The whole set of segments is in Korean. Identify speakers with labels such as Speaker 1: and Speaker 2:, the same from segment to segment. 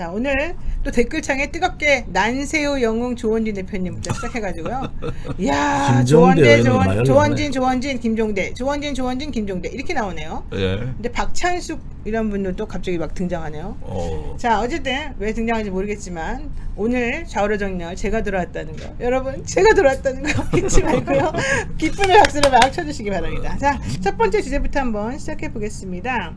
Speaker 1: 자, 오늘 또 댓글창에 뜨겁게 난세우 영웅 조원진 대표님부터 시작해가지고요. 이야, 조원대, 조원진, 김종대, 조원진, 김종대 이렇게 나오네요.
Speaker 2: 예.
Speaker 1: 근데 박찬숙 이런 분들도 갑자기 막 등장하네요. 자, 어쨌든 왜 등장하는지 모르겠지만 오늘 좌우로정렬 제가 들어왔다는 거, 여러분 제가 들어왔다는 거 잊지 말고요. 기쁨의 박수를 막 쳐주시기 바랍니다. 자, 첫 번째 주제부터 한번 시작해 보겠습니다.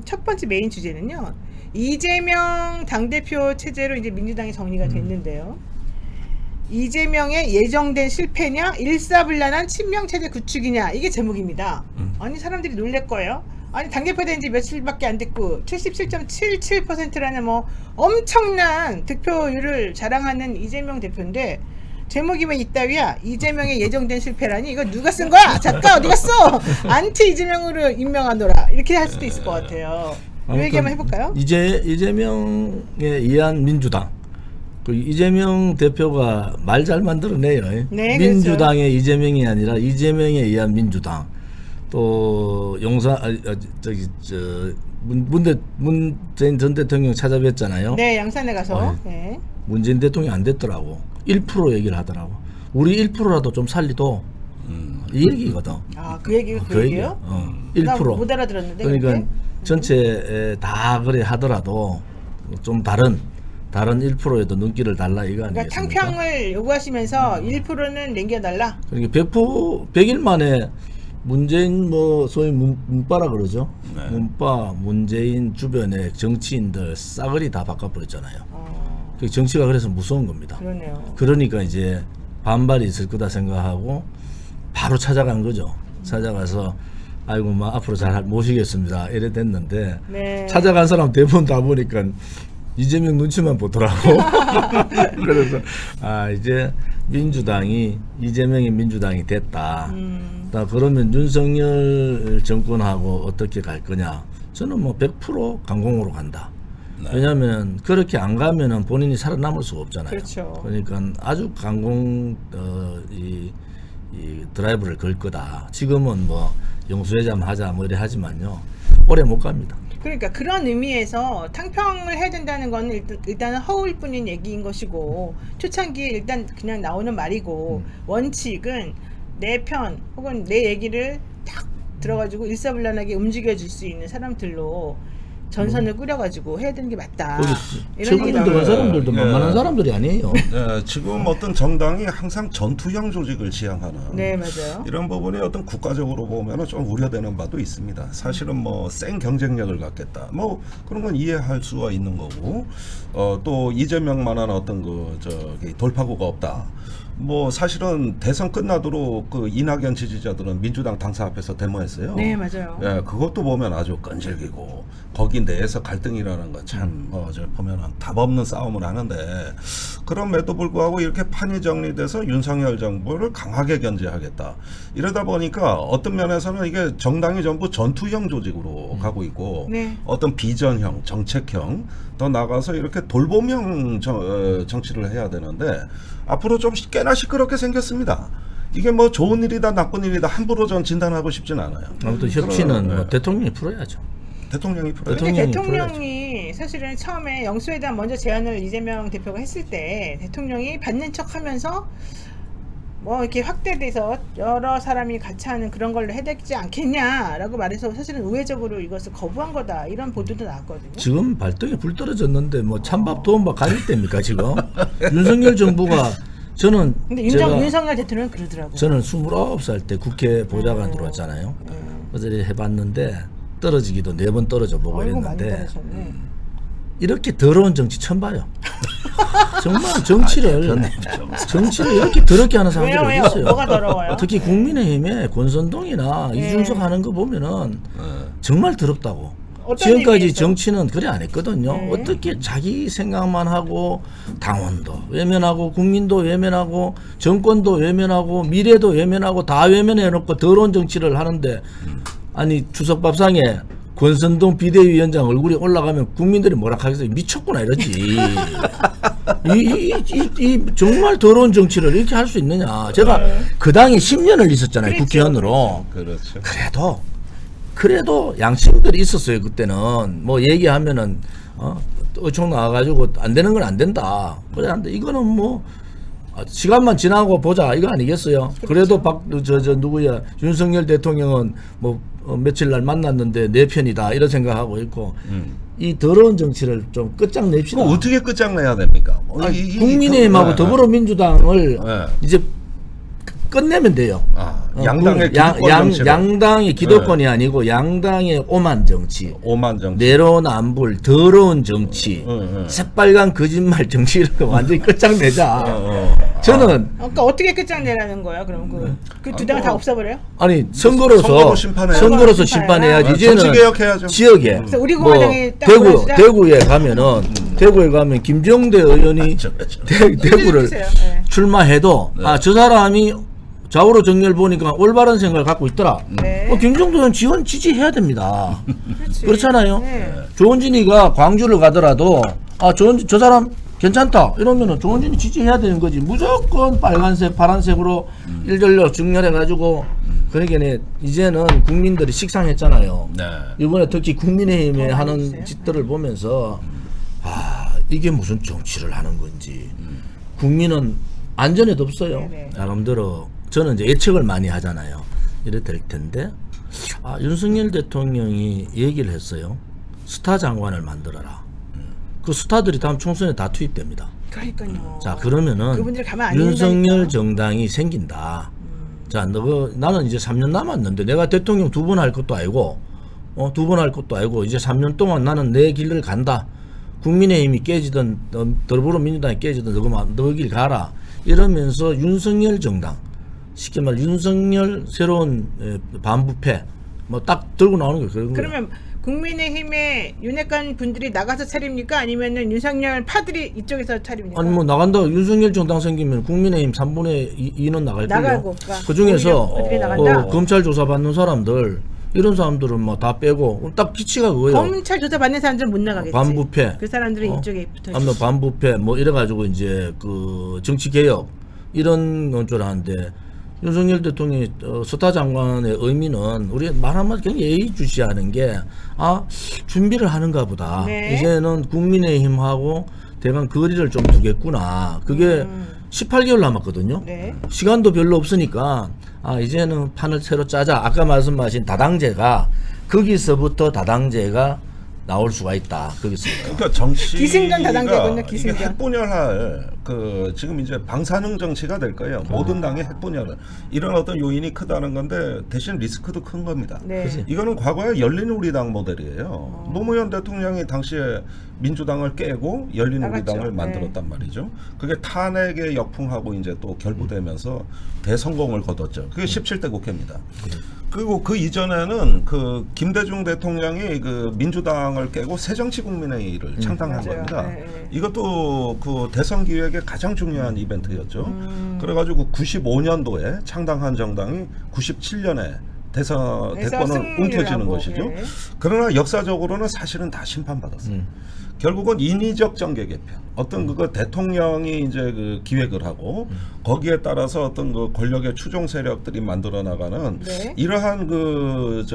Speaker 1: 첫 번째 메인 주제는요. 이재명 당대표 체제로 이제 민주당이 정리가 됐는데요. 이재명의 예정된 실패냐, 일사불란한 친명체제 구축이냐, 이게 제목입니다. 아니, 사람들이 놀랄 거예요. 아니, 당대표 된 지 며칠밖에 안 됐고 77.77%라는 뭐 엄청난 득표율을 자랑하는 이재명 대표인데 제목이 왜 이따위야? 이재명의 예정된 실패라니? 이거 누가 쓴 거야? 작가 어디 갔어? 안티 이재명으로 임명하노라, 이렇게 할 수도 있을 것 같아요. 이 얘기 한번 해볼까요?
Speaker 3: 이재명에 의한 민주당. 그 이재명 대표가 말 잘 만들어내요.
Speaker 1: 네,
Speaker 3: 민주당의 그렇죠. 이재명이 아니라 이재명에 의한 민주당. 또 문재인 전 대통령 찾아뵀잖아요.
Speaker 1: 네, 양산에 가서. 네.
Speaker 3: 문재인 대통령이 안 됐더라고. 1% 얘기를 하더라고. 우리 1%라도 좀 살리도. 이 얘기거든.
Speaker 1: 아, 그 얘기가 그 얘기예요?
Speaker 3: 1%.
Speaker 1: 못 알아들었는데.
Speaker 3: 그러니까
Speaker 1: 그렇게?
Speaker 3: 전체 다 그래 하더라도 좀 다른 1%에도 눈길을 달라 이거
Speaker 1: 그러니까
Speaker 3: 아니겠습니까?
Speaker 1: 탕평을 요구하시면서 1%는 남겨달라.
Speaker 3: 그러니까 100일 만에 문재인 뭐 소위 문바라 그러죠.
Speaker 2: 네.
Speaker 3: 문바 문재인 주변의 정치인들 싸그리 다 바꿔버렸잖아요. 정치가 그래서 무서운 겁니다.
Speaker 1: 그러네요.
Speaker 3: 그러니까 이제 반발이 있을 거다 생각하고 바로 찾아간 거죠. 찾아가서 아이고 뭐 앞으로 잘 모시겠습니다 이래 됐는데
Speaker 1: 네.
Speaker 3: 찾아간 사람 대부분 다 보니까 이재명 눈치만 보더라고. 그래서 이제 민주당이 이재명이 민주당이 됐다. 그러면 윤석열 정권하고 어떻게 갈 거냐? 저는 뭐 100% 강공으로 간다.
Speaker 2: 네.
Speaker 3: 왜냐하면 그렇게 안 가면은 본인이 살아남을 수가 없잖아요.
Speaker 1: 그렇죠.
Speaker 3: 그러니까 아주 강공 이 드라이브를 걸 거다. 지금은 뭐 영수회담 하자 뭐 이래 하지만요, 오래 못 갑니다.
Speaker 1: 그러니까 그런 의미에서 탕평을 해야 된다는 건 일단은 허울뿐인 얘기인 것이고, 초창기에 일단 그냥 나오는 말이고, 원칙은 내 편 혹은 내 얘기를 딱 들어가지고 일사불란하게 움직여줄 수 있는 사람들로 전선을 꾸려가지고 해야 되는 게 맞다. 이런 얘기
Speaker 3: 들어간
Speaker 1: 나와요.
Speaker 3: 사람들도 만만한 사람들이 아니에요.
Speaker 2: 네, 지금 어떤 정당이 항상 전투형 조직을 지향하는
Speaker 1: 네, 맞아요.
Speaker 2: 이런 부분이 어떤 국가적으로 보면 좀 우려되는 바도 있습니다. 사실은 뭐 센 경쟁력을 갖겠다, 뭐 그런 건 이해할 수가 있는 거고, 또 이재명만한 어떤 저기 돌파구가 없다. 뭐 사실은 대선 끝나도록 그 이낙연 지지자들은 민주당 당사 앞에서 데모했어요.
Speaker 1: 네, 맞아요.
Speaker 2: 예, 그것도 보면 아주 끈질기고, 거기 내에서 갈등이라는 거 참 저 보면은 답 없는 싸움을 하는데, 그럼에도 불구하고 이렇게 판이 정리돼서 윤석열 정부를 강하게 견제하겠다. 이러다 보니까 어떤 면에서는 이게 정당이 전부 전투형 조직으로 가고 있고,
Speaker 1: 네.
Speaker 2: 어떤 비전형, 정책형, 더 나가서 이렇게 돌봄형 정치를 해야 되는데 앞으로 좀 꽤나 시끄럽게 생겼습니다. 이게 뭐 좋은 일이다 나쁜 일이다 함부로 전 진단하고 싶진 않아요.
Speaker 3: 아무튼 협치는
Speaker 2: 네.
Speaker 3: 뭐 대통령이 풀어야죠.
Speaker 2: 대통령이 풀어요.
Speaker 1: 근데
Speaker 3: 대통령이
Speaker 1: 대통령이 사실은 처음에 영수회담 먼저 제안을 이재명 대표가 했을 때 대통령이 받는 척하면서 뭐 이렇게 확대돼서 여러 사람이 같이 하는 그런 걸로 해야 되지 않겠냐라고 말해서 사실은 우회적으로 이것을 거부한 거다, 이런 보도도 나왔거든요.
Speaker 3: 지금 발등에 불 떨어졌는데 뭐 찬밥 도움밥 가릴 때입니까 지금? 윤석열 정부가 저는
Speaker 1: 근데
Speaker 3: 제가
Speaker 1: 윤석열 대통령은 그러더라고요.
Speaker 3: 저는 29살 때 국회 보좌관 들어왔잖아요. 어제 해봤는데 떨어지기도 4번 떨어져 보고
Speaker 1: 아이고, 많이
Speaker 3: 이랬는데
Speaker 1: 떨어졌네.
Speaker 3: 이렇게 더러운 정치 처음 봐요. 정말 정치를 이렇게 더럽게 하는 사람들이
Speaker 1: 왜요?
Speaker 3: 어디 있어요?
Speaker 1: 뭐가 더러워요?
Speaker 3: 특히 국민의힘의 권선동이나
Speaker 1: 네.
Speaker 3: 이준석 하는 거 보면은 정말 더럽다고.
Speaker 1: 어떤
Speaker 3: 지금까지
Speaker 1: 의미에서?
Speaker 3: 정치는 그래 안 했거든요.
Speaker 1: 네.
Speaker 3: 어떻게 자기 생각만 하고 당원도 외면하고 국민도 외면하고 정권도 외면하고 미래도 외면하고 다 외면해놓고 더러운 정치를 하는데, 아니 주석밥상에 권선동 비대위원장 얼굴이 올라가면 국민들이 뭐라 하겠어요? 미쳤구나 이러지. 이 정말 더러운 정치를 이렇게 할 수 있느냐. 제가 그 당에 10년을 있었잖아요.
Speaker 1: 그랬죠.
Speaker 3: 국회의원으로.
Speaker 2: 그렇죠.
Speaker 3: 그래도 양심들이 있었어요. 그때는 뭐 얘기하면은 어총 나와가지고 안 되는 건 안 된다. 그래 안 돼. 이거는 뭐 시간만 지나고 보자 이거 아니겠어요? 그래도 누구야 윤석열 대통령은 뭐 며칠 날 만났는데 내 편이다 이런 생각하고 있고 이 더러운 정치를 좀 끝장냅시다.
Speaker 2: 그거 어떻게 끝장내야 됩니까?
Speaker 3: 국민의힘하고 더불어민주당을
Speaker 2: 네.
Speaker 3: 이제 끝내면 돼요.
Speaker 2: 양당의 기득권 정치를.
Speaker 3: 양당의 기득권이 아니고 양당의 오만 정치,
Speaker 2: 오만 정치,
Speaker 3: 내로남불, 더러운 정치, 새빨간 거짓말 정치를 완전히 끝장내자. 저는
Speaker 1: 그러니까 어떻게 끝장내라는 거야? 그럼 그 두 당을 다 없애버려요?
Speaker 3: 아니 선거로서 심판해야지. 이제는
Speaker 2: 정치 개혁해야죠.
Speaker 3: 지역에
Speaker 1: 그래서 우리
Speaker 3: 뭐
Speaker 1: 공화당이 딱 보여주자?
Speaker 3: 대구에 가면은 김정대 의원이 대구를
Speaker 1: 해주세요. 네.
Speaker 3: 출마해도 저 사람이 좌우로 정렬 보니까 올바른 생각을 갖고 있더라.
Speaker 1: 네.
Speaker 3: 김정도 의원 지원 지지해야 됩니다.
Speaker 1: 그렇지.
Speaker 3: 그렇잖아요.
Speaker 1: 네.
Speaker 3: 조원진이가 광주를 가더라도 저 사람 괜찮다 이러면은 조원진이 지지해야 되는 거지. 무조건 빨간색 파란색으로 일절로 정렬해 가지고 그러니까 이제는 국민들이 식상했잖아요.
Speaker 2: 네.
Speaker 3: 이번에 특히 국민의힘에
Speaker 1: 더 많이
Speaker 3: 하는
Speaker 1: 주세요.
Speaker 3: 짓들을 보면서 이게 무슨 정치를 하는 건지. 국민은 안전에도 없어요.
Speaker 1: 네네.
Speaker 3: 나름대로 저는 이제 예측을 많이 하잖아요. 이래 될 텐데 윤석열 대통령이 얘기를 했어요. 스타 장관을 만들어라. 그 스타들이 다음 총선에 다 투입됩니다.
Speaker 1: 그러니까요.
Speaker 3: 자 그러면은
Speaker 1: 그분들이 가면 안
Speaker 3: 윤석열
Speaker 1: 된다니까.
Speaker 3: 정당이 생긴다. 자 나는 이제 3년 남았는데 내가 대통령 2번 할 것도 아니고 2번 할 것도 아니고 이제 3년 동안 나는 내 길을 간다. 국민의힘이 깨지든 더불어민주당이 깨지든 너 길 가라. 이러면서 윤석열 정당 쉽게 말 윤석열 새로운 반부패 뭐 딱 들고 나오는 거예요. 그런 거예요.
Speaker 1: 그러면 국민의힘의 윤핵관 분들이 나가서 차립니까? 아니면은 윤석열 파들이 이쪽에서 차립니까?
Speaker 3: 아니 뭐 나간다 윤석열 정당 생기면 국민의힘 3분의 2는 나갈 거예요.
Speaker 1: 나가고
Speaker 3: 그 중에서
Speaker 1: 어디에 나간다?
Speaker 3: 검찰 조사 받는 사람들 이런 사람들은 뭐 다 빼고 딱 기치가 그거예요.
Speaker 1: 검찰 조사 받는 사람들은 못 나가겠지.
Speaker 3: 반부패.
Speaker 1: 그 사람들은 이쪽에 붙어.
Speaker 3: 아무튼 반부패 뭐 이래가지고 이제 그 정치 개혁 이런 건 줄 아는데 윤석열 대통령이 스타 장관의 의미는 우리 말 한마디 그냥 예의주시하는 게 준비를 하는가 보다.
Speaker 1: 네.
Speaker 3: 이제는 국민의힘하고 대강 거리를 좀 두겠구나. 그게 18개월 남았거든요.
Speaker 1: 네.
Speaker 3: 시간도 별로 없으니까 이제는 판을 새로 짜자. 아까 말씀하신 다당제가 거기서부터 다당제가 나올 수가 있다. 거기서부터.
Speaker 2: 그러니까 정치가
Speaker 1: 기승전 다당제군요,
Speaker 2: 이게
Speaker 1: 기승전.
Speaker 2: 핵분열할 지금 이제 방사능 정치가 될 거예요. 모든 당의 핵분열은 이런 어떤 요인이 크다는 건데 대신 리스크도 큰 겁니다.
Speaker 1: 네.
Speaker 3: 그치?
Speaker 2: 이거는 과거에 열린우리당 모델이에요. 노무현 대통령이 당시에 민주당을 깨고 열린우리당을
Speaker 1: 나갔죠.
Speaker 2: 만들었단 말이죠. 그게 탄핵에 역풍하고 이제 또 결부되면서 대성공을 거뒀죠. 그게 17대 국회입니다. 그리고 그 이전에는 그 김대중 대통령이 그 민주당을 깨고 새정치국민회의를 창당한
Speaker 1: 맞아요.
Speaker 2: 겁니다.
Speaker 1: 네, 네.
Speaker 2: 이것도 그 대선 기획의 가장 중요한 이벤트였죠. 그래가지고 95년도에 창당한 정당이 97년에 대권을
Speaker 1: 승리를
Speaker 2: 움켜쥐는
Speaker 1: 하고,
Speaker 2: 것이죠.
Speaker 1: 예.
Speaker 2: 그러나 역사적으로는 사실은 다 심판받았어요. 결국은 인위적 정계 개편. 어떤 그거 대통령이 이제 그 기획을 하고 거기에 따라서 어떤 그 권력의 추종 세력들이 만들어 나가는
Speaker 1: 네.
Speaker 2: 이러한 그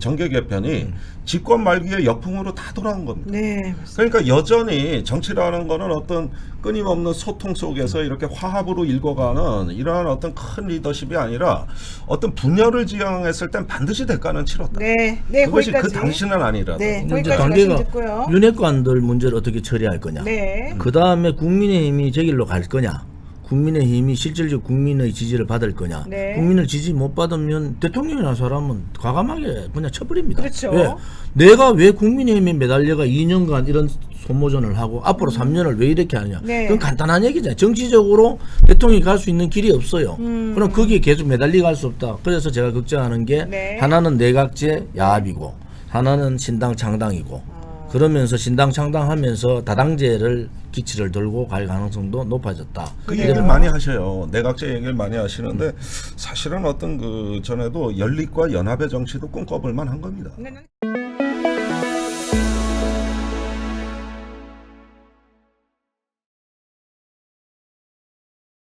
Speaker 2: 정계 개편이 집권 말기에 역풍으로 다 돌아온 겁니다.
Speaker 1: 네. 맞습니다.
Speaker 2: 그러니까 여전히 정치라는 거는 어떤 끊임없는 소통 속에서 이렇게 화합으로 읽어가는 이러한 어떤 큰 리더십이 아니라 어떤 분열을 지향했을 땐 반드시 대가는 치렀다.
Speaker 1: 네. 네.
Speaker 2: 그것이 그
Speaker 1: 거기까지.
Speaker 2: 당시는 아니라도.
Speaker 1: 네.
Speaker 3: 이제
Speaker 1: 거기까지
Speaker 3: 단계가
Speaker 1: 말씀 듣고요.
Speaker 3: 윤핵관들 문제를 어떻게 처리할 거냐.
Speaker 1: 네.
Speaker 3: 그 다음에 국민의힘이 저 길로 갈 거냐. 국민의힘이 실질적 국민의 지지를 받을 거냐.
Speaker 1: 네.
Speaker 3: 국민을 지지 못 받으면 대통령이라는 사람은 과감하게 그냥 쳐버립니다.
Speaker 1: 그렇죠.
Speaker 3: 내가 왜 국민의힘에 매달려가 2년간 이런 소모전을 하고 앞으로 3년을 왜 이렇게 하냐.
Speaker 1: 네.
Speaker 3: 그건 간단한 얘기잖아요. 정치적으로 대통령이 갈 수 있는 길이 없어요. 그럼 거기에 계속 매달리고 갈 수 없다. 그래서 제가 걱정하는 게
Speaker 1: 네.
Speaker 3: 하나는 내각제 야합이고 하나는 신당 창당이고 그러면서 신당 창당하면서 다당제를 기치를 들고 갈 가능성도 높아졌다.
Speaker 2: 그 얘기를 많이 하셔요. 내각제 얘기를 많이 하시는데 사실은 어떤 그 전에도 연립과 연합의 정치도 꿈꿔볼 만한 겁니다.
Speaker 1: 근데